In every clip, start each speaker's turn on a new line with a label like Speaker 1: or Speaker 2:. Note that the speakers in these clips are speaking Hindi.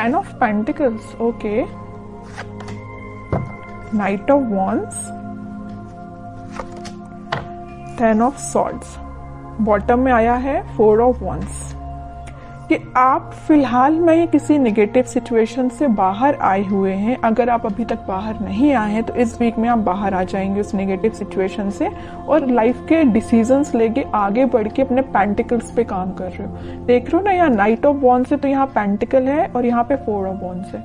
Speaker 1: 10 of pentacles, okay, night of wands, 10 of swords, bottom में आया है 4 ऑफ वॉन्ड्स। कि आप फिलहाल में किसी नेगेटिव सिचुएशन से बाहर आए हुए हैं। अगर आप अभी तक बाहर नहीं आए हैं तो इस वीक में आप बाहर आ जाएंगे उस नेगेटिव सिचुएशन से, और लाइफ के डिसीजंस लेके आगे बढ़ के अपने पेंटिकल्स पे काम कर रहे हो। देख रहे हो ना, यहाँ नाइट ऑफ वॉन्ड्स है तो यहाँ पेंटिकल है और यहाँ पे 4 ऑफ वॉन्ड्स है।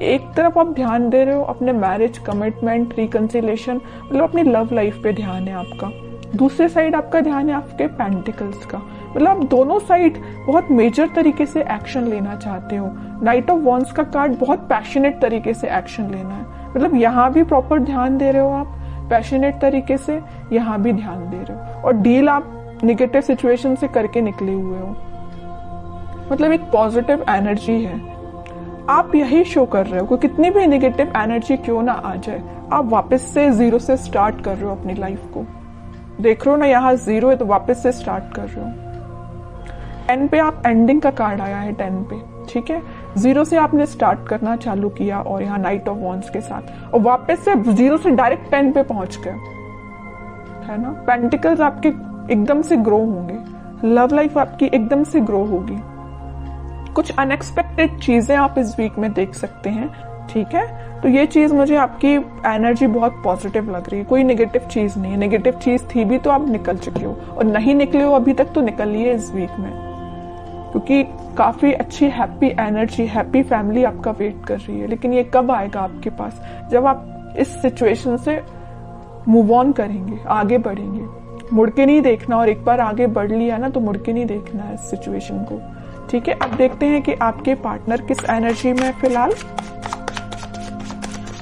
Speaker 1: एक तरफ आप ध्यान दे रहे हो अपने मैरिज, कमिटमेंट, रिकंसिलेशन, मतलब अपनी लव लाइफ पे ध्यान है आपका। दूसरे साइड आपका ध्यान है आपके पेंटिकल्स का, मतलब आप दोनों साइड बहुत मेजर तरीके से एक्शन लेना चाहते हो। नाइट ऑफ वॉन्ड्स का कार्ड बहुत पैशनेट तरीके से एक्शन लेना है, मतलब यहाँ भी प्रॉपर ध्यान दे रहे हो आप पैशनेट तरीके से, यहाँ भी ध्यान दे रहे हो, और डील आप निगेटिव सिचुएशन से करके निकले हुए हो। मतलब एक पॉजिटिव एनर्जी है, आप यही शो कर रहे हो कि कितनी भी निगेटिव एनर्जी क्यों ना आ जाए, आप वापस से जीरो से स्टार्ट कर रहे हो अपनी लाइफ को। देख रहे हो ना, यहाँ 0 है तो वापस से स्टार्ट कर रहे हो। 10 पे आप एंडिंग का कार्ड आया है 10 पे, ठीक है, 0 से आपने स्टार्ट करना चालू किया और यहाँ नाइट ऑफ वॉन्ड्स के साथ, और वापस से 0 से डायरेक्ट 10 पे पहुंच गए, है ना। पेंटिकल्स आपके एकदम से ग्रो होंगे, लव लाइफ आपकी एकदम से ग्रो होगी। कुछ अनएक्सपेक्टेड चीजें आप इस वीक में देख सकते हैं, ठीक है। तो ये चीज मुझे आपकी एनर्जी बहुत पॉजिटिव लग रही है, कोई नेगेटिव चीज नहीं है। नेगेटिव चीज थी भी तो आप निकल चुके हो, और नहीं निकले हो अभी तक तो निकलिए इस वीक में, क्योंकि काफी अच्छी हैप्पी एनर्जी, हैप्पी फैमिली आपका वेट कर रही है। लेकिन ये कब आएगा आपके पास, जब आप इस सिचुएशन से मूव ऑन करेंगे, आगे बढ़ेंगे। मुड़ के नहीं देखना, और एक बार आगे बढ़ लिया ना तो मुड़ के नहीं देखना है इस सिचुएशन को, ठीक है। अब देखते हैं कि आपके पार्टनर किस एनर्जी में फिलहाल।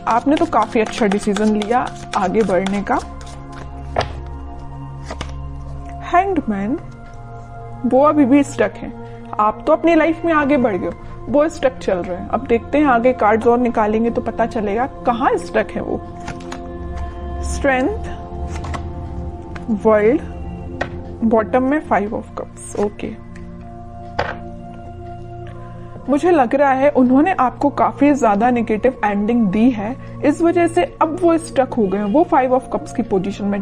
Speaker 1: आपने तो काफी अच्छा डिसीजन लिया आगे बढ़ने का। हैंग्ड मैन, वो अभी भी स्टक है। आप तो अपनी लाइफ में आगे बढ़ गए, वो स्टक चल रहे हैं। अब देखते हैं आगे कार्ड्स और निकालेंगे तो पता चलेगा कहाँ स्टक है वो। स्ट्रेंथ, वर्ल्ड, बॉटम में 5 ऑफ कप्स, ओके। मुझे लग रहा है उन्होंने आपको काफी ज्यादा नेगेटिव एंडिंग दी है, इस वजह से अब वो स्टक हो गए हैं। वो 5 ऑफ कप्स की पोजीशन में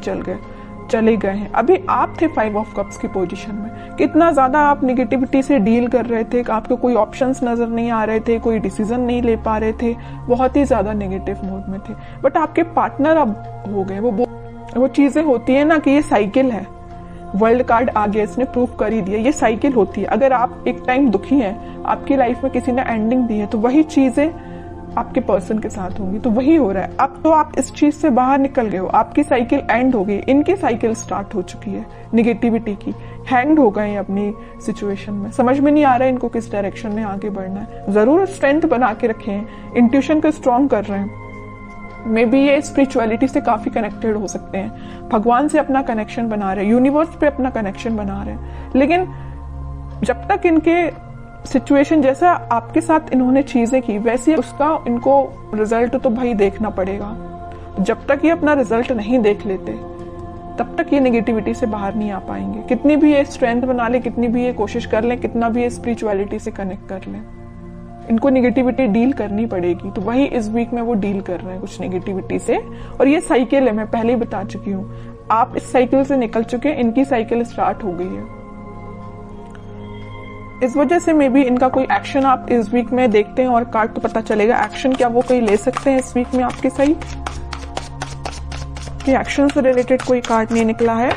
Speaker 1: चले गए हैं। अभी आप थे 5 ऑफ कप्स की पोजीशन में। कितना ज्यादा आप नेगेटिविटी से डील कर रहे थे, आपको कोई ऑप्शंस नजर नहीं आ रहे थे, कोई डिसीजन नहीं ले पा रहे थे, बहुत ही ज्यादा नेगेटिव मोड में थे। बट आपके पार्टनर अब हो गए। वो चीजें होती है ना कि ये साइकिल है। वर्ल्ड कार्ड आ गया, इसने प्रूव कर ही दिया, ये साइकिल होती है। अगर आप एक टाइम दुखी हैं, आपकी लाइफ में किसी ने एंडिंग दी है, तो वही चीजें आपके पर्सन के साथ होंगी। तो वही हो रहा है। अब तो आप इस चीज से बाहर निकल गए हो, आपकी साइकिल एंड हो गई, इनकी साइकिल स्टार्ट हो चुकी है निगेटिविटी की। हैंग्ड हो गए अपनी सिचुएशन में, समझ में नहीं आ रहा है इनको किस डायरेक्शन में आगे बढ़ना है। जरूर स्ट्रेंथ बना के रखे हैं, इंट्यूशन को स्ट्रॉन्ग कर रहे हैं। मे बी ये स्पिरिचुअलिटी से काफी कनेक्टेड हो सकते हैं, भगवान से अपना कनेक्शन बना रहे हैं, यूनिवर्स पे अपना कनेक्शन बना रहे हैं। लेकिन जब तक इनके सिचुएशन जैसा आपके साथ इन्होंने चीजें की वैसे उसका इनको रिजल्ट तो भाई देखना पड़ेगा। जब तक ये अपना रिजल्ट नहीं देख लेते तब तक ये नेगेटिविटी से बाहर नहीं आ पाएंगे। कितनी भी ये स्ट्रेंथ बना ले, कितनी भी ये कोशिश कर ले, कितना भी ये स्पिरिचुअलिटी से कनेक्ट कर ले, इनको नेगेटिविटी डील करनी पड़ेगी। तो वही इस वीक में वो डील कर रहे हैं कुछ नेगेटिविटी से। और ये साइकिल है, मैं पहले ही बता चुकी हूँ, आप इस साइकिल से निकल चुके हैं, इनकी साइकिल स्टार्ट हो गई है। इस वजह से मे बी इनका कोई एक्शन आप इस वीक में देखते हैं और कार्ड तो पता चलेगा एक्शन क्या वो कोई ले सकते हैं इस वीक में आपके सही। कि एक्शन से रिलेटेड कोई कार्ड नहीं निकला है।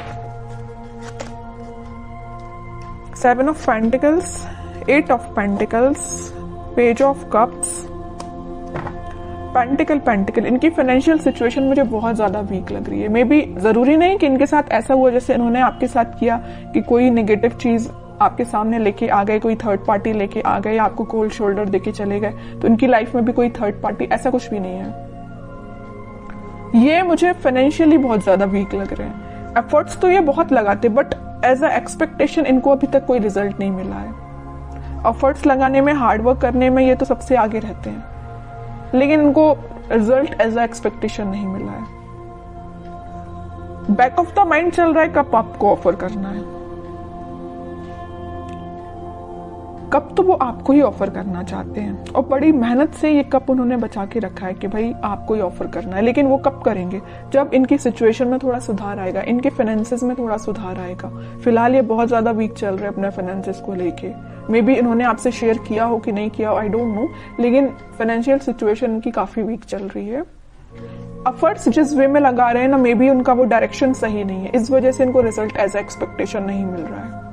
Speaker 1: 7 of pentacles, 8 of pentacles, page of cups, pentacle. इनकी फाइनेंशियल सिचुएशन मुझे बहुत ज्यादा वीक लग रही है। मे बी जरूरी नहीं कि इनके साथ ऐसा हुआ जैसे इन्होंने आपके साथ किया कि कोई नेगेटिव चीज आपके सामने लेके आ गए, कोई थर्ड पार्टी लेके आ गए, आपको कोल्ड शोल्डर देके चले गए। तो इनकी लाइफ में भी कोई थर्ड पार्टी, ऐसा कुछ भी नहीं है। ये मुझे फाइनेंशियली बहुत ज्यादा वीक लग रहे हैं। एफर्ट्स तो ये बहुत लगाते, बट एज अ एक्सपेक्टेशन इनको अभी तक कोई रिजल्ट नहीं मिला है। एफर्ट्स लगाने में, हार्डवर्क करने में ये तो सबसे आगे रहते हैं, लेकिन इनको रिजल्ट एज अ एक्सपेक्टेशन नहीं मिला है। बैक ऑफ द माइंड चल रहा है कब आपको ऑफर करना है। कप तो वो आपको ही ऑफर करना चाहते हैं और बड़ी मेहनत से ये कप उन्होंने बचा के रखा है कि भाई आपको ही ऑफर करना है। लेकिन वो कब करेंगे? जब इनकी सिचुएशन में थोड़ा सुधार आएगा, इनके फाइनेंसेस में थोड़ा सुधार आएगा। फिलहाल ये बहुत ज्यादा वीक चल रहे हैं अपने फाइनेंसेस को लेके। मे बी इन्होंने आपसे शेयर किया हो कि नहीं किया हो, आई डोंट नो, लेकिन फाइनेंशियल सिचुएशन इनकी काफी वीक चल रही है। एफर्ट्स जिस वे में लगा रहे हैं ना, मे बी उनका वो डायरेक्शन सही नहीं है, इस वजह से इनको रिजल्ट एज एक्सपेक्टेशन नहीं मिल रहा है।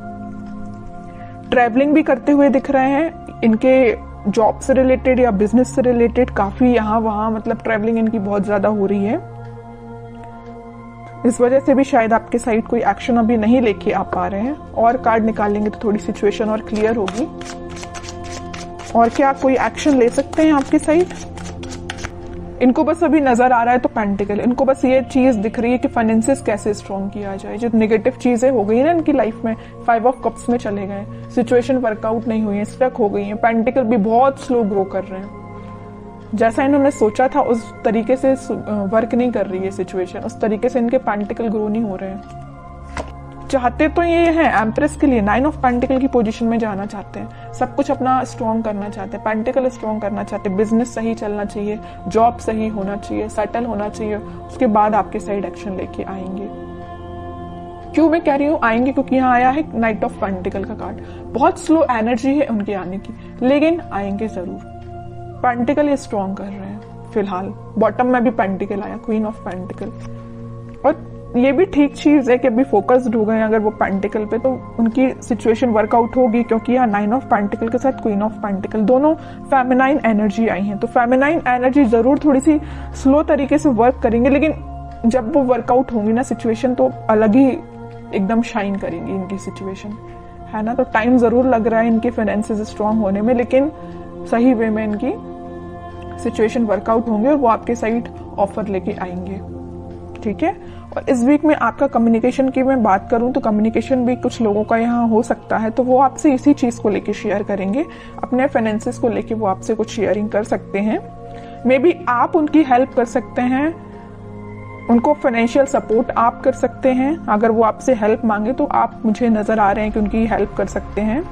Speaker 1: ट्रैवलिंग भी करते हुए दिख रहे हैं, इनके जॉब से रिलेटेड या बिजनेस से रिलेटेड काफी यहाँ वहां मतलब ट्रैवलिंग इनकी बहुत ज्यादा हो रही है। इस वजह से भी शायद आपके साइड कोई एक्शन अभी नहीं लेके आ पा रहे हैं। और कार्ड निकालेंगे तो थोड़ी सिचुएशन और क्लियर होगी। और क्या कोई एक्शन ले सकते हैं आपकी साइड? इनको बस अभी नजर आ रहा है तो पेंटिकल, इनको बस ये चीज दिख रही है कि फाइनेंसेस कैसे स्ट्रॉन्ग किया जाए। जो नेगेटिव चीजें हो गई ना इनकी लाइफ में, 5 ऑफ कप्स में चले गए, सिचुएशन वर्कआउट नहीं हुई है, स्टक हो गई है। पेंटिकल भी बहुत स्लो ग्रो कर रहे हैं, जैसा इन्होंने सोचा था उस तरीके से वर्क नहीं कर रही है सिचुएशन, उस तरीके से इनके पेंटिकल ग्रो नहीं हो रहे हैं। चाहते तो ये है एम्प्रेस के लिए 9 ऑफ पेंटिकल की पोजीशन में जाना चाहते हैं, सब कुछ अपना स्ट्रॉन्ग करना चाहते हैं, पेंटिकल स्ट्रॉन्ग करना चाहते हैं, बिजनेस सही चलना चाहिए, जॉब सही होना चाहिए, सेटल होना चाहिए, उसके बाद आपके साइड एक्शन लेके आएंगे। क्यों मैं कह रही हूँ आएंगे? क्योंकि यहाँ आया है नाइट ऑफ पेंटिकल का कार्ड। बहुत स्लो एनर्जी है उनके आने की, लेकिन आएंगे जरूर। पेंटिकल ये स्ट्रॉन्ग कर रहे हैं फिलहाल। बॉटम में भी पेंटिकल आया, क्वीन ऑफ पेंटिकल। और ये भी ठीक चीज है कि अभी फोकस्ड हो गए अगर वो पेंटिकल पे, तो उनकी सिचुएशन वर्कआउट होगी। क्योंकि यहाँ 9 ऑफ पेंटिकल के साथ क्वीन ऑफ पेंटिकल दोनों फेमिनाइन एनर्जी आई हैं, तो फेमिनाइन एनर्जी जरूर थोड़ी सी स्लो तरीके से वर्क करेंगे, लेकिन जब वो वर्कआउट होंगी ना सिचुएशन, तो अलग ही एकदम शाइन करेंगी इनकी सिचुएशन, है ना। तो टाइम जरूर लग रहा है इनके फाइनेंसेस स्ट्रॉन्ग होने में, लेकिन सही वे में इनकी सिचुएशन वर्कआउट होंगे और वो आपके साइड ऑफर लेके आएंगे, ठीक है। और इस वीक में आपका कम्युनिकेशन की मैं बात करूं तो कम्युनिकेशन भी कुछ लोगों का यहाँ हो सकता है, तो वो आपसे इसी चीज को लेके शेयर करेंगे, अपने फाइनेंसेस को लेके वो आपसे कुछ शेयरिंग कर सकते हैं। मे बी आप उनकी हेल्प कर सकते हैं, उनको फाइनेंशियल सपोर्ट आप कर सकते हैं। अगर वो आपसे हेल्प मांगे तो आप, मुझे नजर आ रहे हैं कि उनकी हेल्प कर सकते हैं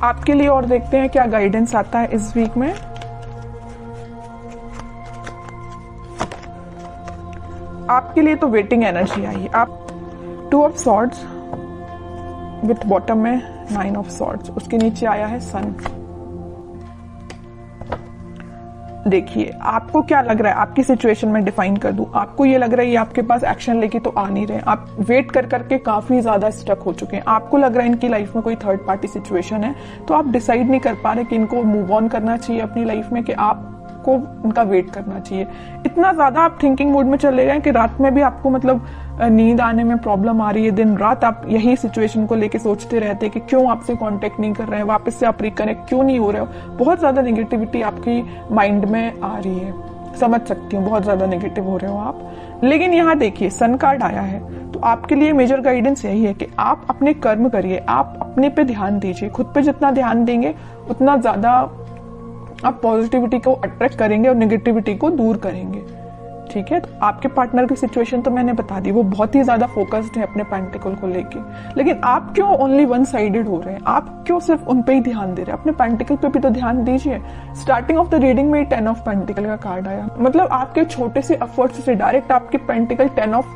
Speaker 1: आपके लिए। और देखते हैं क्या गाइडेंस आता है इस वीक में। आपके लिए तो वेटिंग एनर्जी आई है। आप 2 ऑफ सॉर्ड्स विथ बॉटम में 9 ऑफ सॉर्ड्स, उसके नीचे आया है सन। देखिए आपको क्या लग रहा है, आपकी सिचुएशन में डिफाइन कर दूं। आपको ये लग रहा है ये आपके पास एक्शन लेके तो आ नहीं रहे, आप वेट कर करके काफी ज्यादा स्टक हो चुके हैं। आपको लग रहा है इनकी लाइफ में कोई थर्ड पार्टी सिचुएशन है, तो आप डिसाइड नहीं कर पा रहे कि इनको मूव ऑन करना चाहिए अपनी लाइफ में, कि आपको इनका वेट करना चाहिए। इतना ज्यादा आप थिंकिंग मोड में चले गए कि रात में भी आपको मतलब नींद आने में प्रॉब्लम आ रही है। दिन रात आप यही सिचुएशन को लेके सोचते रहते हैं कि क्यों आपसे कांटेक्ट नहीं कर रहे हैं, वापस से आप रिकनेक्ट क्यों नहीं हो रहे हो। बहुत ज्यादा नेगेटिविटी आपकी माइंड में आ रही है, समझ सकती हूँ, बहुत ज्यादा नेगेटिव हो रहे हो आप। लेकिन यहाँ देखिए सन कार्ड आया है, तो आपके लिए मेजर गाइडेंस यही है कि आप अपने कर्म करिए, आप अपने पे ध्यान दीजिए। खुद पे जितना ध्यान देंगे उतना ज्यादा आप पॉजिटिविटी को अट्रैक्ट करेंगे और नेगेटिविटी को दूर करेंगे, ठीक है। तो आपके पार्टनर की सिचुएशन तो मैंने बता दी, वो बहुत ही ज्यादा फोकस्ड है अपने पेंटिकल को लेके, लेकिन आप क्यों ओनली वन साइडेड हो रहे हैं? आप क्यों सिर्फ उन पे ही ध्यान दे रहे हैं? अपने पेंटिकल पे भी तो ध्यान दीजिए। स्टार्टिंग ऑफ द रीडिंग में 10 ऑफ पेंटिकल का कार्ड आया, मतलब आपके छोटे से एफर्ट्स से डायरेक्ट आपके पेंटिकल 10 ऑफ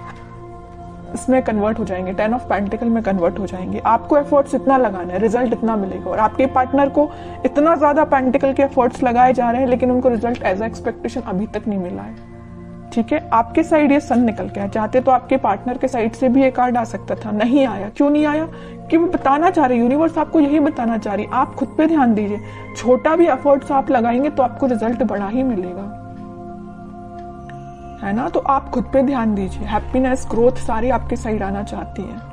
Speaker 1: इसमें कन्वर्ट हो जाएंगे, 10 ऑफ पेंटिकल में कन्वर्ट हो जाएंगे। आपको एफर्ट्स इतना लगाना है, रिजल्ट इतना मिलेगा। और आपके पार्टनर को इतना ज्यादा पेंटिकल के एफर्ट्स लगाए जा रहे हैं, लेकिन उनको रिजल्ट एज एक्सपेक्टेशन अभी तक नहीं मिला है, ठीक है। आपके साइड ये सन निकल के आया, चाहते तो आपके पार्टनर के साइड से भी ये कार्ड आ सकता था, नहीं आया। क्यों नहीं आया? कि वो बताना चाह रहे, यूनिवर्स आपको यही बताना चाह रही, आप खुद पे ध्यान दीजिए। छोटा भी एफर्ट्स आप लगाएंगे तो आपको रिजल्ट बड़ा ही मिलेगा, है ना। तो आप खुद पे ध्यान दीजिए। हैप्पीनेस, ग्रोथ सारी आपके साइड आना चाहती है।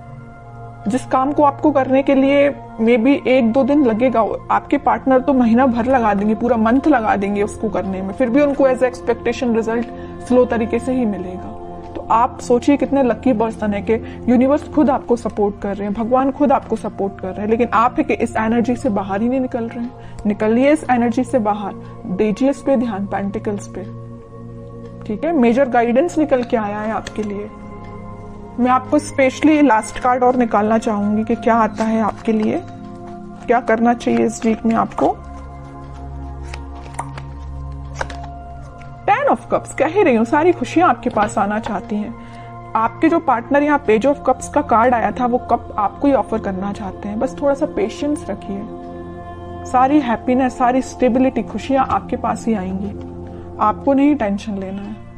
Speaker 1: जिस काम को आपको करने के लिए मे बी 1-2 दिन लगेगा, आपके पार्टनर तो महीना भर लगा देंगे, पूरा मंथ लगा देंगे उसको करने में, फिर भी उनको एज एक्सपेक्टेशन रिजल्ट स्लो तरीके से ही मिलेगा। तो आप सोचिए कितने लकी पर्सन है कि यूनिवर्स खुद आपको सपोर्ट कर रहे हैं, भगवान खुद आपको सपोर्ट कर रहे हैं, लेकिन आप है कि इस एनर्जी से बाहर ही नहीं निकल रहे हैं। निकलिए इस एनर्जी से बाहर, दीजिए इस पे ध्यान, पेंटिकल्स पे, ठीक है। मेजर गाइडेंस निकल के आया है आपके लिए। मैं आपको स्पेशली लास्ट कार्ड और निकालना चाहूंगी कि क्या आता है आपके लिए क्या करना चाहिए इस वीक में आपको? 10 ऑफ कप्स, कह ही रही हूँ सारी खुशियां आपके पास आना चाहती हैं। आपके जो पार्टनर यहाँ पेज ऑफ कप्स का कार्ड आया था वो कप आपको ही ऑफर करना चाहते हैं। बस थोड़ा सा पेशेंस रखिए, सारी हैप्पीनेस, सारी स्टेबिलिटी, खुशियां आपके पास ही आएंगी। आपको नहीं टेंशन लेना है।